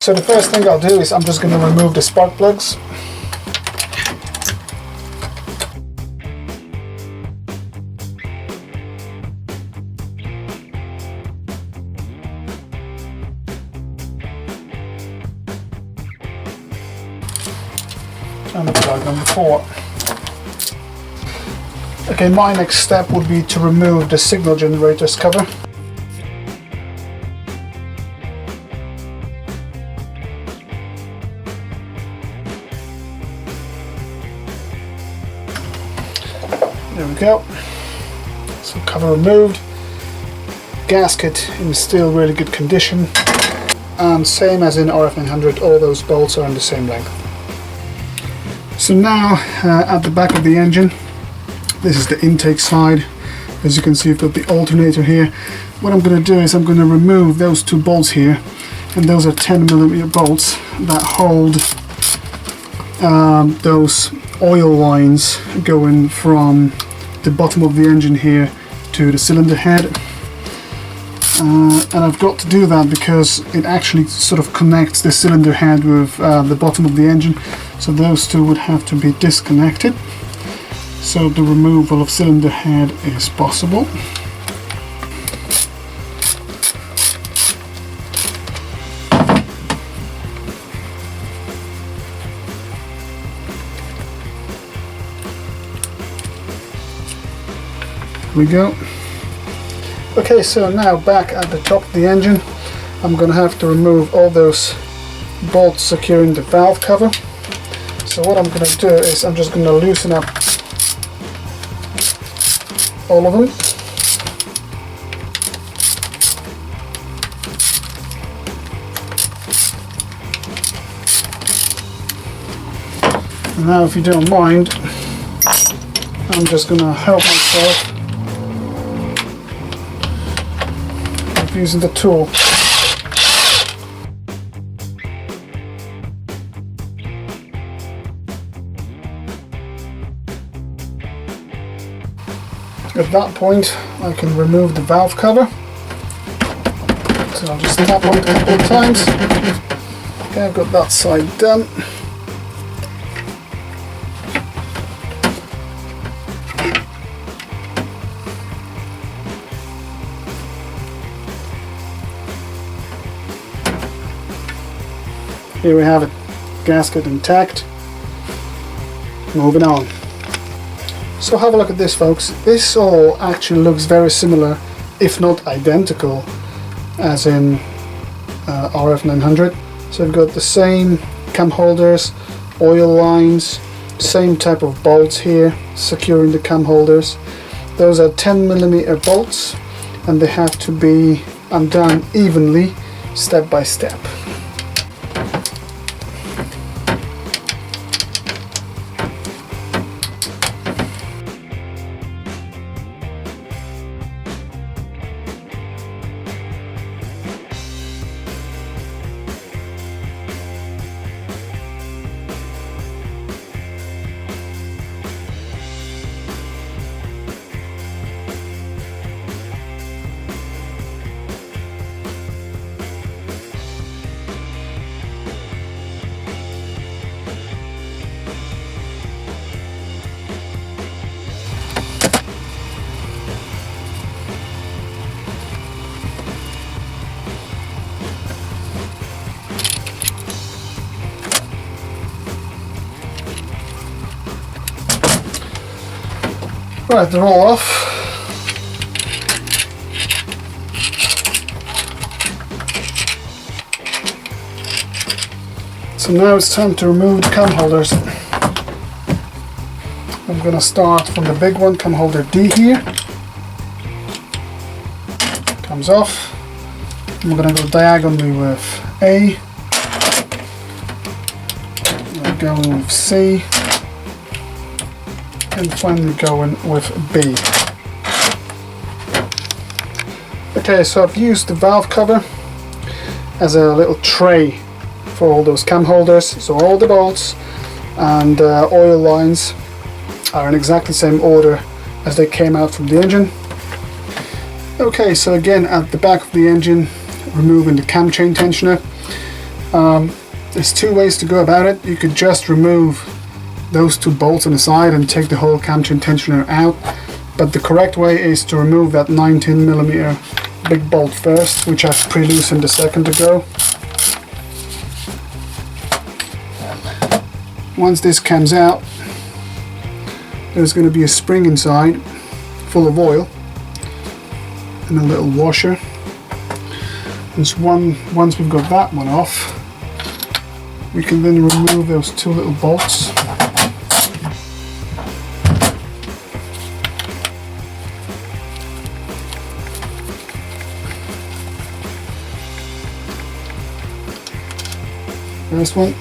So the first thing I'll do is I'm just going to remove the spark plugs. And plug number 4. Okay, my next step would be to remove the signal generator's cover. There we go. So cover removed. Gasket in still really good condition. And same as in RF 900, all those bolts are in the same length. So now at the back of the engine, this is the intake side. As you can see, you've got the alternator here. What I'm going to do is I'm going to remove those 2 bolts here, and those are 10mm bolts that hold those oil lines going from the bottom of the engine here to the cylinder head. And I've got to do that because it actually sort of connects the cylinder head with the bottom of the engine. So those 2 would have to be disconnected. So the removal of cylinder head is possible. Here we go. Okay, so now back at the top of the engine, I'm going to have to remove all those bolts securing the valve cover. So what I'm going to do is I'm just going to loosen up all of them. And now, if you don't mind, I'm just going to help myself with using the tool. At that point, I can remove the valve cover. So I'll just tap on it a couple of times. Okay, I've got that side done. Here we have it, gasket intact. Moving on. So have a look at this, folks. This all actually looks very similar, if not identical, as in RF 900. So we've got the same cam holders, oil lines, same type of bolts here securing the cam holders. Those are 10mm bolts, and they have to be undone evenly, step by step. Right, they're all off. So now it's time to remove the cam holders. I'm going to start from the big one, cam holder D here. Comes off. I'm going to go diagonally with A. I'm going with C. And finally going with B. Okay, so I've used the valve cover as a little tray for all those cam holders. So all the bolts and oil lines are in exactly the same order as they came out from the engine. Okay, so again at the back of the engine, removing the cam chain tensioner. There's two ways to go about it. You could just remove those two bolts on the side and take the whole cam chain tensioner out, but the correct way is to remove that 19mm big bolt first, which I've pre-loosened a second ago. Once this comes out, there's going to be a spring inside full of oil and a little washer. And once we've got that one off, we can then remove those two little bolts. First one.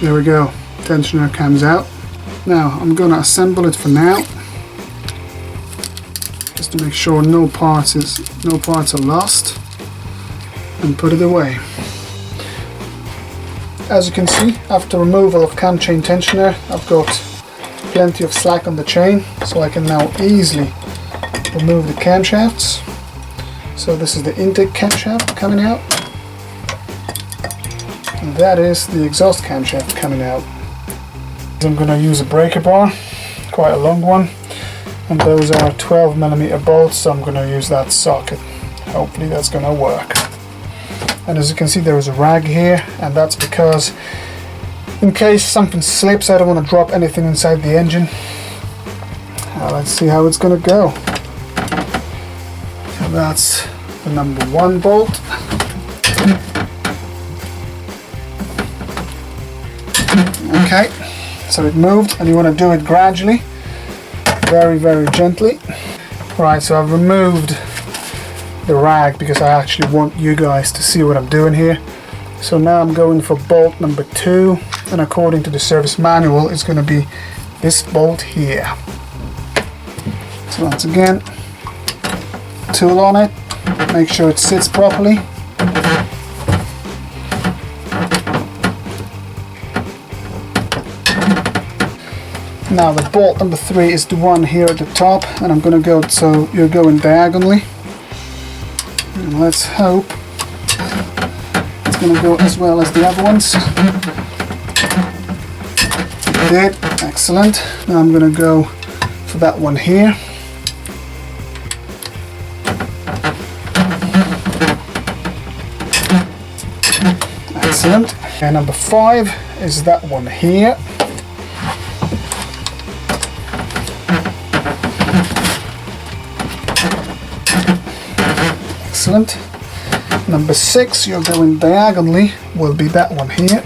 There we go, tensioner comes out. Now I'm going to assemble it for now, just to make sure no parts are lost, and put it away. As you can see, after removal of cam chain tensioner, I've got plenty of slack on the chain, so I can now easily remove the camshafts. So this is the intake camshaft coming out. And that is the exhaust camshaft coming out. I'm going to use a breaker bar, quite a long one, and those are 12mm bolts, so I'm going to use that socket. Hopefully that's going to work. And as you can see, there is a rag here, and that's because in case something slips, I don't want to drop anything inside the engine. Let's see how it's going to go. So that's the number 1 bolt. Okay, so it moved, and you want to do it gradually, very, very gently. Right, so I've removed the rag because I actually want you guys to see what I'm doing here. So now I'm going for bolt number 2, and according to the service manual, it's going to be this bolt here. So once again, tool on it, make sure it sits properly. Now the bolt number 3 is the one here at the top, and I'm going to go, so you're going diagonally. And let's hope it's going to go as well as the other ones. It did, excellent. Now I'm going to go for that one here. Excellent. And number 5 is that one here. Excellent. Number 6, you're going diagonally, will be that one here.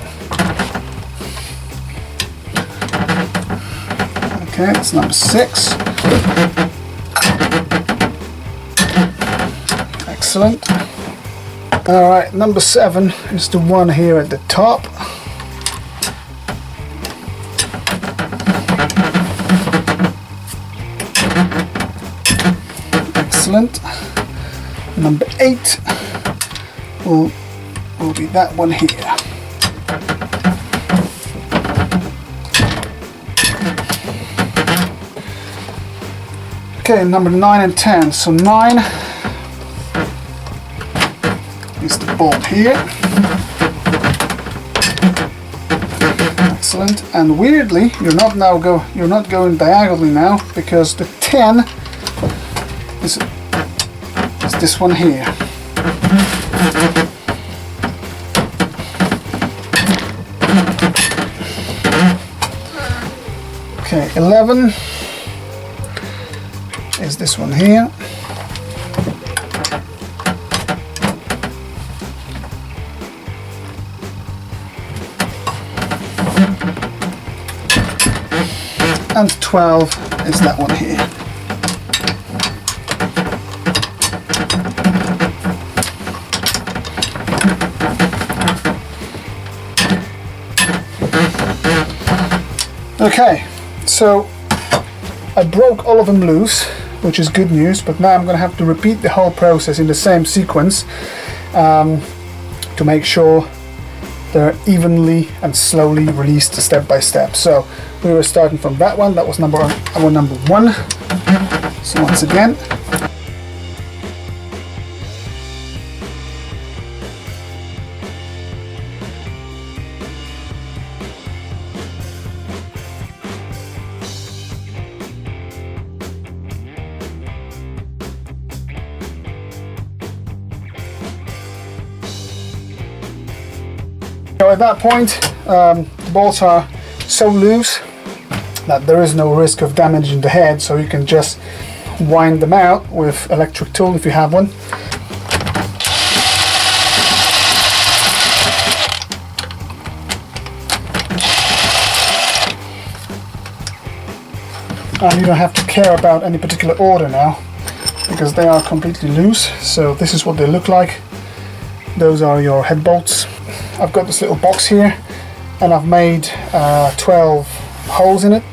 Okay, that's number 6. Excellent. Alright, number 7 is the one here at the top. Excellent. Number 8 will be that one here. Okay, number 9 and 10. So 9 is the bolt here. Excellent. And weirdly, you're not going diagonally now, because the 10 is this one here. Okay, 11 is this one here. And 12 is that one here. Okay, so I broke all of them loose, which is good news, but now I'm going to have to repeat the whole process in the same sequence, to make sure they're evenly and slowly released step by step. So we were starting from that one. That was our number one. So once again, at that point, the bolts are so loose that there is no risk of damaging the head, so you can just wind them out with electric tool if you have one. And you don't have to care about any particular order now, because they are completely loose. So this is what they look like. Those are your head bolts. I've got this little box here, and I've made 12 holes in it.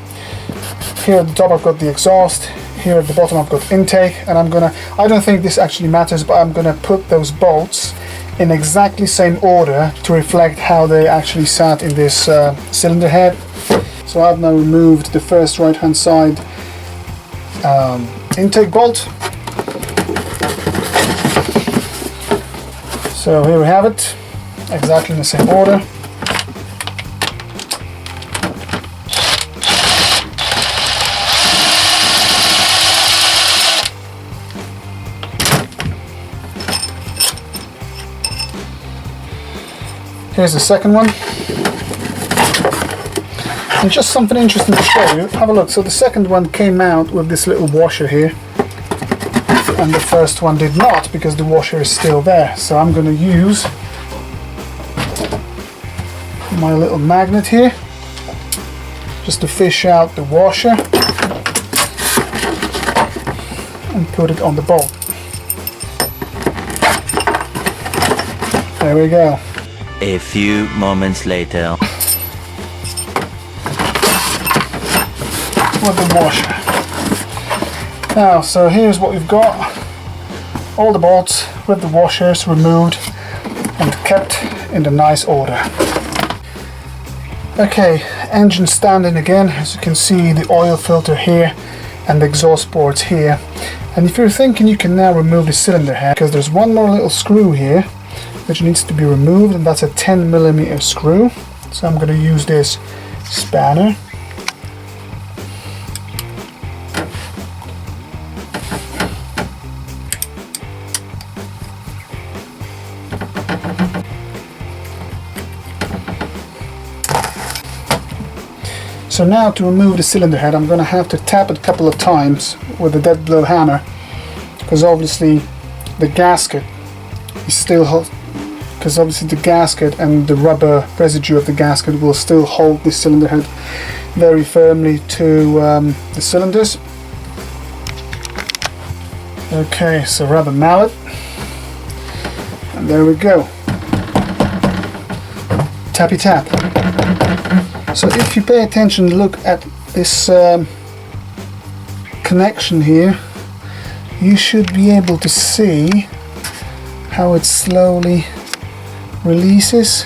Here at the top I've got the exhaust, here at the bottom I've got intake, and I don't think this actually matters, but I'm gonna put those bolts in exactly same order to reflect how they actually sat in this cylinder head. So I've now removed the first right hand side intake bolt. So here we have it, exactly in the same order. Here's the second one. And just something interesting to show you. Have a look. So the second one came out with this little washer here, and the first one did not, because the washer is still there. So I'm going to use my little magnet here just to fish out the washer and put it on the bolt. There we go. A few moments later. With the washer. Now, so here's what we've got. All the bolts with the washers removed and kept in the nice order. Okay, engine standing again. As you can see, the oil filter here and the exhaust ports here. And if you're thinking you can now remove the cylinder head, because there's one more little screw here which needs to be removed, and that's a 10mm screw. So I'm going to use this spanner. So now to remove the cylinder head, I'm going to have to tap it a couple of times with a dead blow hammer, because obviously the gasket is still because obviously the gasket and the rubber residue of the gasket will still hold the cylinder head very firmly to the cylinders. Okay, so rubber mallet, and there we go. Tappy tap. So if you pay attention, look at this connection here, you should be able to see how it slowly releases.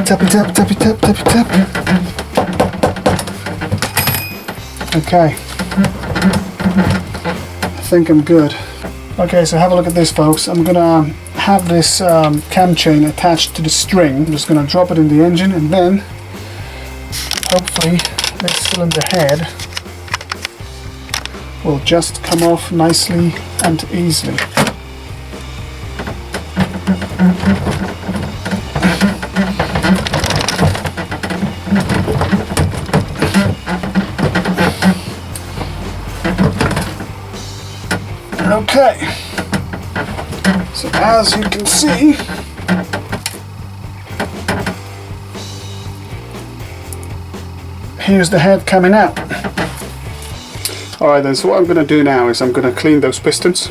Tappy tap, tappy tap, tappy tap. Okay. I think I'm good. Okay, so have a look at this, folks. I'm gonna have this cam chain attached to the string. I'm just gonna drop it in the engine, and then hopefully this cylinder head will just come off nicely and easily. Okay, so as you can see, here's the head coming out. Alright then, so what I'm going to do now is I'm going to clean those pistons,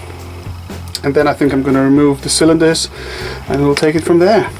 and then I think I'm going to remove the cylinders, and we'll take it from there.